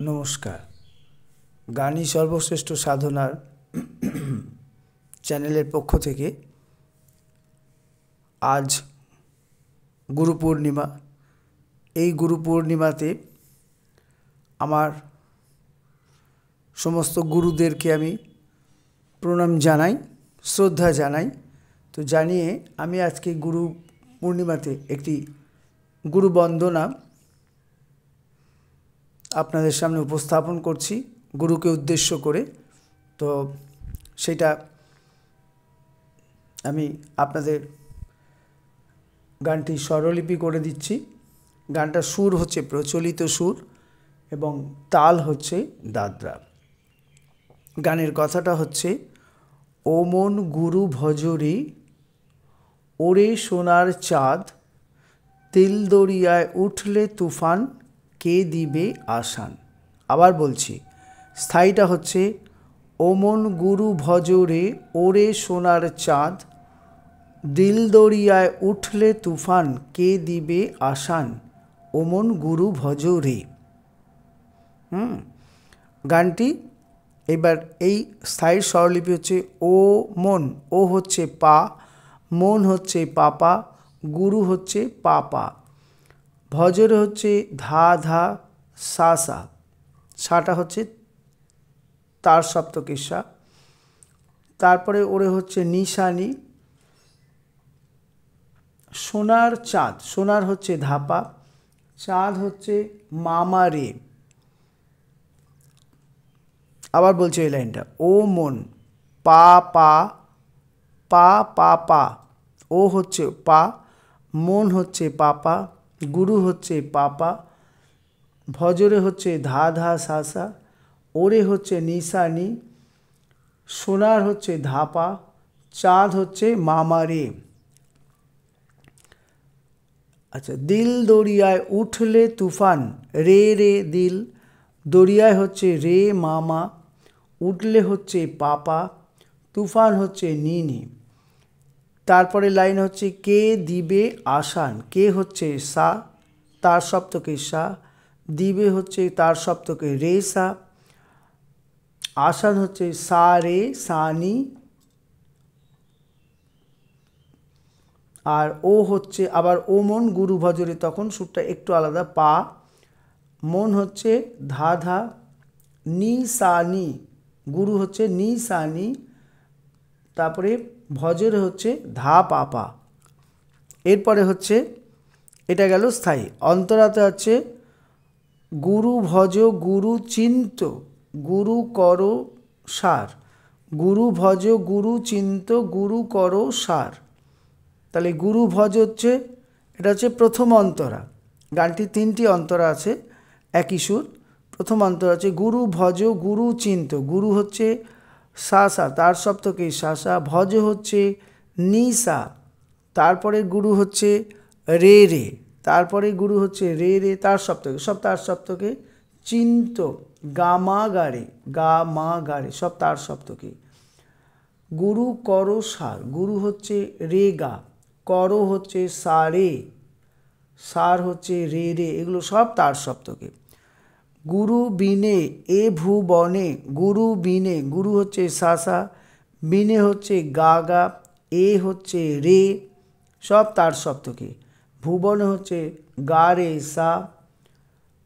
নমস্কার। গানই সর্বশ্রেষ্ঠ সাধনার চ্যানেলের পক্ষ থেকে আজ গুরু পূর্ণিমা। এই গুরু পূর্ণিমাতে আমার সমস্ত গুরুদেরকে আমি প্রণাম জানাই, শ্রদ্ধা জানাই। তো জানিয়ে আমি আজকে গুরু পূর্ণিমাতে একটি গুরু বন্দনা আপনাদের সামনে উপস্থাপন করছি গুরুকে উদ্দেশ্য করে। তো সেটা আমি আপনাদের গানটি স্বরলিপি করে দিচ্ছি। গানটার সুর হচ্ছে প্রচলিত সুর এবং তাল হচ্ছে দাদরা। গানের কথাটা হচ্ছে, ও মন গুরু ভজরে, ওরে সোনার চাঁদ, তিল দরিয়ায় উঠলে তুফান, কে দিবে আসান। আবার বলছি, স্থায়ীটা হচ্ছে, ও মন গুরু ভজরে, ওরে সোনার চাঁদ, দিল দরিয়ায় উঠলে তুফান, কে দিবে আসান, ও মন গুরু ভজরে। গানটি এবার এই স্থায়ীর স্বরলিপি হচ্ছে ও মন। ও হচ্ছে পা, মন হচ্ছে পাপা, গুরু হচ্ছে পাপা, ভজরে হচ্ছে ধা ধা সা সা, সাটা হচ্ছে তার সপ্তকের সা। তারপরে ওরে হচ্ছে নিশানি, সোনার চাঁদ, সোনার হচ্ছে ধাপা, চাঁদ হচ্ছে মামা রে। আবার বলছে এই লাইনটা, ও মন পা পা পা পা পা, ও হচ্ছে পা, মন হচ্ছে পাপা, গুরু হচ্ছে পাপা, ভজরে হচ্ছে ধা ধা সা সা, ওরে হচ্ছে নিশানি, সোনার হচ্ছে ধাপা, চাঁদ হচ্ছে মামা রে। আচ্ছা, দিল দরিয়ায় উঠলে তুফান, রে রে দিল, দরিয়ায় হচ্ছে রে মামা, উঠলে হচ্ছে পাপা, তুফান হচ্ছে নিনি। তারপরে লাইন হচ্ছে, কে দিবে আসান, কে হচ্ছে সা, তার সপ্তকে সা, দিবে হচ্ছে তার সপ্তকে রে সা, আসান হচ্ছে সা রে সানি, আর ও হচ্ছে আবার ও মন গুরু ভজরে, তখন সুরটা একটু আলাদা, পা, মন হচ্ছে ধা ধা, নি সা নি, গুরু হচ্ছে নি সা নি, তারপরে ভজরে হচ্ছে ধা পাপা। এরপরে হচ্ছে, এটা গেল স্থায়ী। অন্তরাতে আছে, গুরু ভজ গুরু চিন্ত, গুরু কর সার, গুরু ভজ গুরু চিন্ত, গুরু কর সার। তাহলে গুরু ভজ হচ্ছে, এটা হচ্ছে প্রথম অন্তরা। গানটি তিনটি অন্তরা আছে, একই সুর। প্রথম অন্তরা আছে, গুরু ভজ গুরু চিন্ত, গুরু হচ্ছে সা সা, তার সপ্তকে সা সা, ভজ হচ্ছে নি সা, তারপরে গুরু হচ্ছে রে রে, তারপরে গুরু হচ্ছে রে রে, তার সপ্তকে, সব তার সপ্তকে, চিন্ত গা মা গা রে, গা মা গা রে, সব তার সপ্তকে, গুরু কর সার, গুরু হচ্ছে রে গা, কর হচ্ছে সা রে, সার হচ্ছে রে রে, এগুলো সব তার সপ্তকে। গুরু বিনে এ ভুবনে, গুরু বিনে, গুরু হচ্ছে সা সা, বিনে হচ্ছে গা গা, এ হচ্ছে রে, সব তার সপ্তকে। ভুবনে হচ্ছে গা রে সা,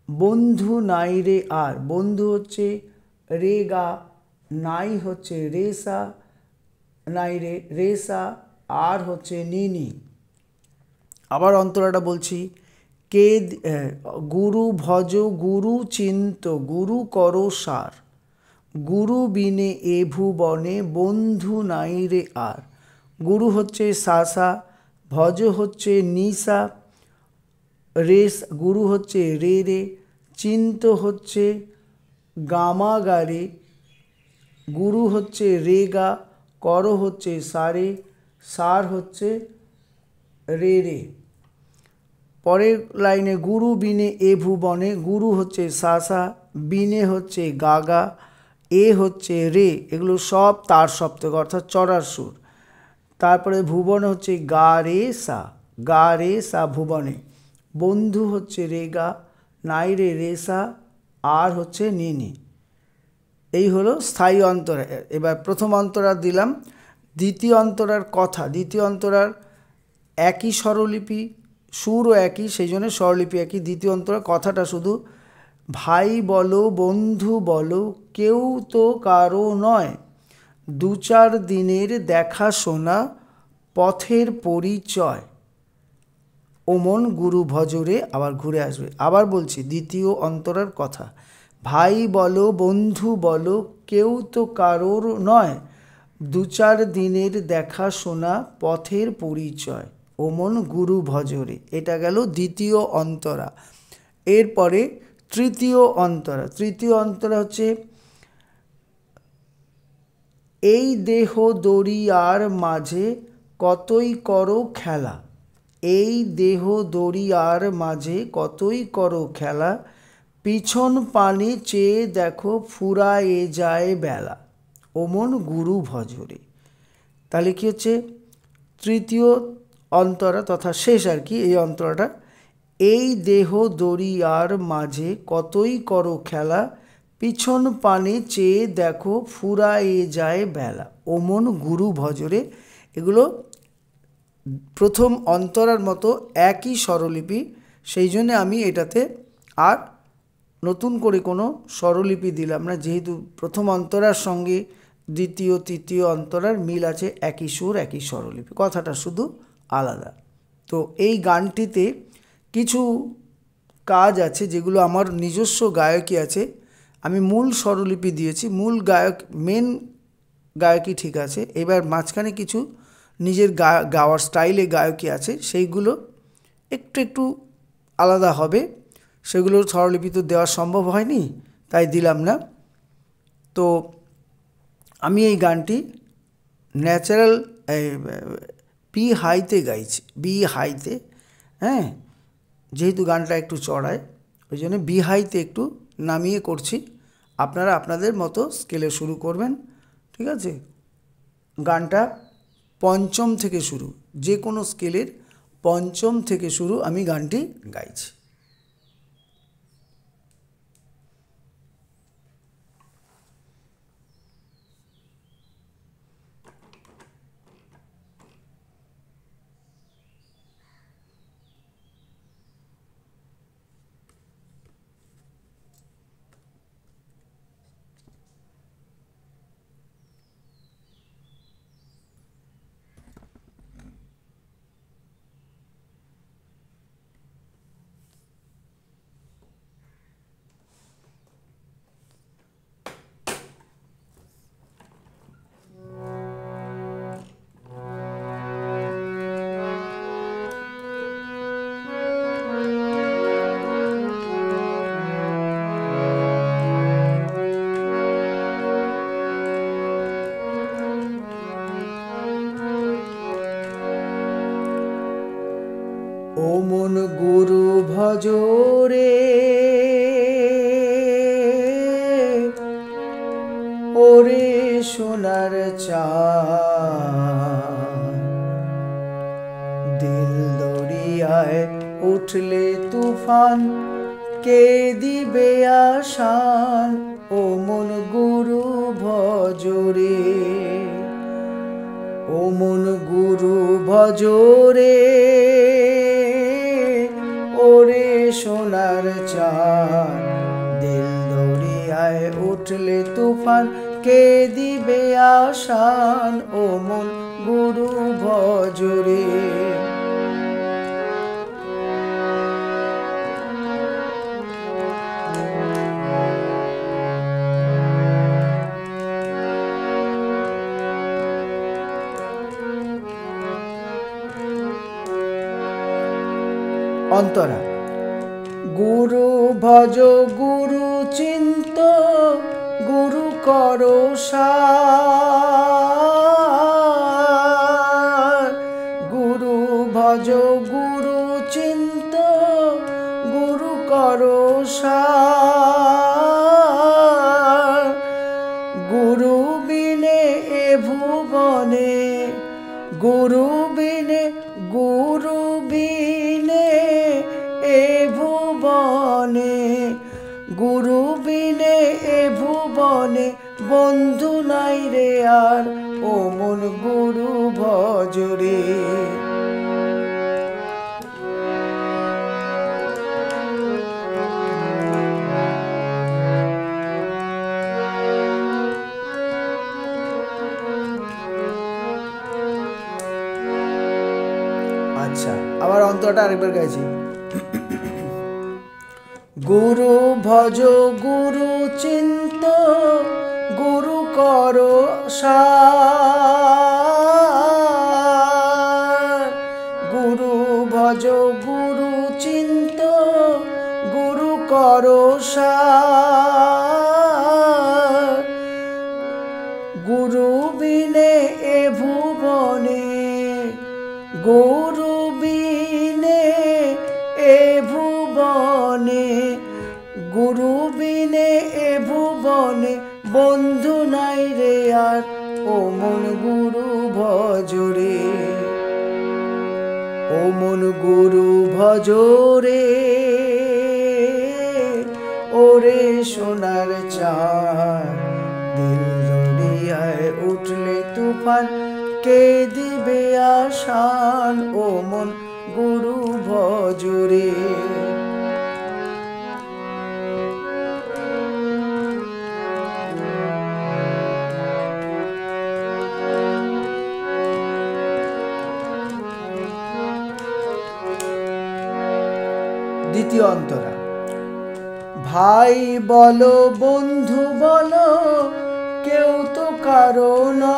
বন্ধু নাই রে আর, বন্ধু হচ্ছে রে গা, নাই হচ্ছে রে সা, নাই রে রে সা, আর হচ্ছে নিনি। আবার অন্তরাটা বলছি, কে গুরু ভজ গুরু চিন্ত, গুরু কর সার, গুরু বিনে এ ভুবনে, বন্ধু নাই রে আর। গুরু হচ্ছে সা সা, ভজ হচ্ছে নিসা, রে, গুরু হচ্ছে রে রে, চিন্ত হচ্ছে গামা গা রে, গুরু হচ্ছে রে গা, কর হচ্ছে সারে, সার হচ্ছে রে রে। পরের লাইনে, গুরু বিনে এ ভুবনে, গুরু হচ্ছে সা সা, বিনে হচ্ছে গা গা, এ হচ্ছে রে, এগুলো সব তার সপ্তক অর্থাৎ চড়ার সুর। তারপরে ভুবনে হচ্ছে গা রে সা, গা রে সা ভুবনে, বন্ধু হচ্ছে রে গা, নাই রে রে সা, আর হচ্ছে নি নি। এই হলো স্থায়ী অন্তরা। এবার প্রথম অন্তরা দিলাম। দ্বিতীয় অন্তরার কথা, দ্বিতীয় অন্তরার একই স্বরলিপি, সুরও একই, সেই জন্য স্বরলিপি একই। দ্বিতীয় অন্তরার কথাটা শুধু ভাই বলো বন্ধু বলো কেউ তো কারো নয়, দু চার দিনের দেখাশোনা পথের পরিচয়, ও মন গুরু ভজরে। আবার ঘুরে আসবে, আবার বলছি দ্বিতীয় অন্তরার কথা। ভাই বলো বন্ধু বলো কেউ তো কারোর নয়, দু চার দিনের দেখাশোনা পথের পরিচয়, ও মন গুরু ভজরে। এটা গেল দ্বিতীয় অন্তরা। এরপরে তৃতীয় অন্তরা। তৃতীয় অন্তরা হচ্ছে এই দেহ দরিয়ার মাঝে কতই করো খেলা, এই দেহ দরিয়ার মাঝে কতই করো খেলা, পিছন পানে চেয়ে দেখো ফুরায়ে যায় বেলা, ও মন গুরু ভজরে। তাহলে কি হচ্ছে তৃতীয় অন্তরা তথা শেষ আর কি এই অন্তরাটা। এই দেহ দরিয়ার মাঝে কতই করো খেলা, পিছন পানে চেয়ে দেখো ফুরায়ে যায় বেলা, ও মন গুরু ভজরে। এগুলো প্রথম অন্তরার মতো একই স্বরলিপি, সেই জন্য আমি এটাতে আর নতুন করে কোনো স্বরলিপি দিলাম না, যেহেতু প্রথম অন্তরার সঙ্গে দ্বিতীয় তৃতীয় অন্তরার মিল আছে, একই সুর একই স্বরলিপি, কথাটা শুধু আলাদা। তো এই গানটিতে কিছু কাজ আছে যেগুলো আমার নিজস্ব গায়কী আছে। আমি মূল স্বরলিপি দিয়েছি, মূল গায়ক মেন গায়কী ঠিক আছে, এবার মাঝখানে কিছু নিজের গাওয়ার স্টাইলে গায়কী আছে, সেইগুলো একটু একটু আলাদা হবে। সেগুলোর স্বরলিপি তো দেওয়া সম্ভব হয়নি, তাই দিলাম না। তো আমি এই গানটি ন্যাচারাল পি হাইতে গাইছি, বি হাইতে। হ্যাঁ, যেহেতু গানটা একটু চড়ায় ওই জন্য বি হাইতে একটু নামিয়ে করছি। আপনারা আপনাদের মতো স্কেলে শুরু করবেন, ঠিক আছে। গানটা পঞ্চম থেকে শুরু, যে কোনো স্কেলের পঞ্চম থেকে শুরু আমি গানটি গাইছি। ও মন গুরু ভজরে, ওরে সোনার চাঁদ, দিল দরিয়ায় উঠলে তুফান, কে দিবে আশান, ও মন গুরু ভজরে। ও মন গুরু ভজরে, ওরে সোনার চাঁদ, দিল দরিয়ায় উঠলে তুফান, কে দিবে আশান, ও মন গুরু ভজরে। অন্তরা। গুরু ভজ গুরু চিন্ত, গুরু করো সার, গুরু ভজ গুরু চিন্ত, গুরু করো সার, গুরু বিনে এ ভুবনে, গুরু বিনে, গুরু বিনে এ ভুবনে, গুরু বিনে এ ভুবনে বন্ধু নাই রে আর, ও মন গুরু ভজরে। আচ্ছা, আবার অন্তরটা আরেকবার গাইছি। গুরু ভজ গুরু চিন্ত গুরু কর সার, গুরু ভজ গুরু চিন্ত গুরু কর সার, গুরু বিনে এ ভুবনে, গুরু বিনে এ ভুবনে, গুরু বিনে এ ভুবনে বন্ধু নাই রে আর, ও মন গুরু ভজরে, ও মন গুরু ভজরে। ওরে সোনার চাঁদ দিল দরিয়ায় উঠলে তুফান, কে দিবে আশান, ও মন গুরু ভজরে। দ্বিতীয় অন্তরা। ভাই বলো বন্ধু বলো কেউ তো কারো নয়,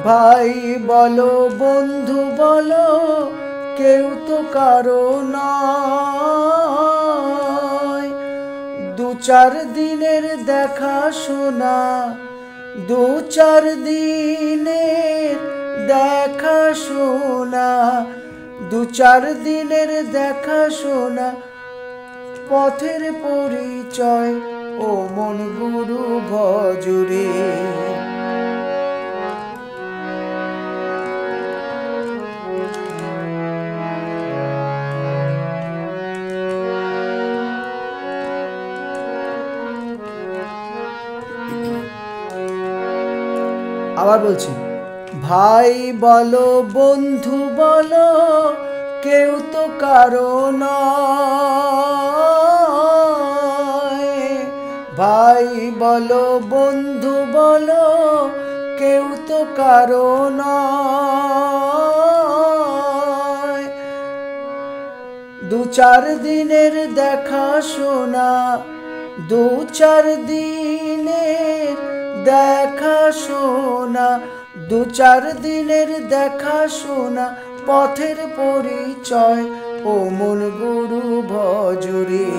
ভাই বলো বন্ধু বলো কেউ তো কারো নয়, দু চার দিনের দেখা শোনা, দু চার দিনের দেখা শোনা, দু চার দিনের দেখা শোনা পথের পরিচয়, ও মন গুরু ভজরে। আবার বলছি, ভাই বলো বন্ধু বলো কেউ তো কারো নয়, ভাই বলো বন্ধু বলো কেউ তো কারো নয়, দু চার দিনের দেখা শোনা, দু চার দিনের দেখা শোনা, দু চার দিনের দেখা শোনা পথের পরিচয়, ও মন গুরু ভজরে।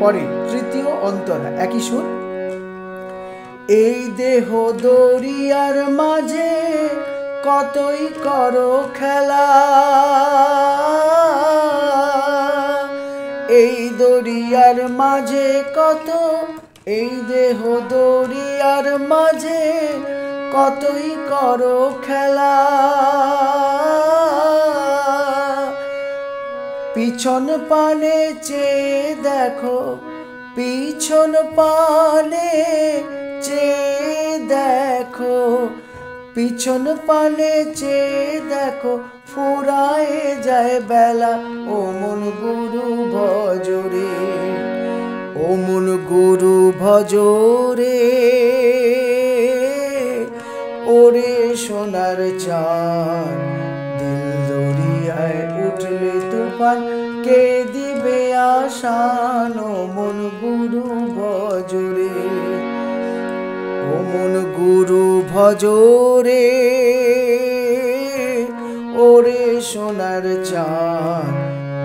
পরে তৃতীয় অন্তরা, একই সুর। এই দেহ দরিয়ার মাঝে কতই করো খেলা, এই দরিয়ার মাঝে কত, এই দেহ দরিয়ার মাঝে কতই করো খেলা, পিছন পানে চেয়ে দেখো, পিছন পানে চেয়ে দেখো, পিছন পানে চেয়ে দেখো ফুরায় যায় বেলা, ও মন গুরু ভজরে, ও মন গুরু ভজরে। ওরে সোনার চাঁদ দিল দরিয়ায় উঠলে তুফান, কে দিবে আশান, ও মন গুরু ভজরে, ও মন গুরু ভজরে। ওরে সোনার চাঁদ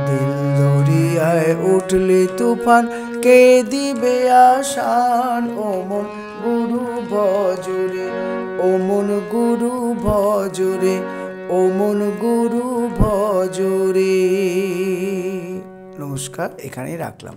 দিল দরিয়ায় উঠলে তুফান, কে দিবে আশান, ও মন গুরু ভজরে, ও মন গুরু ভজরে, ও মন গুরু ভজরে। নমস্কার, এখানেই রাখলাম।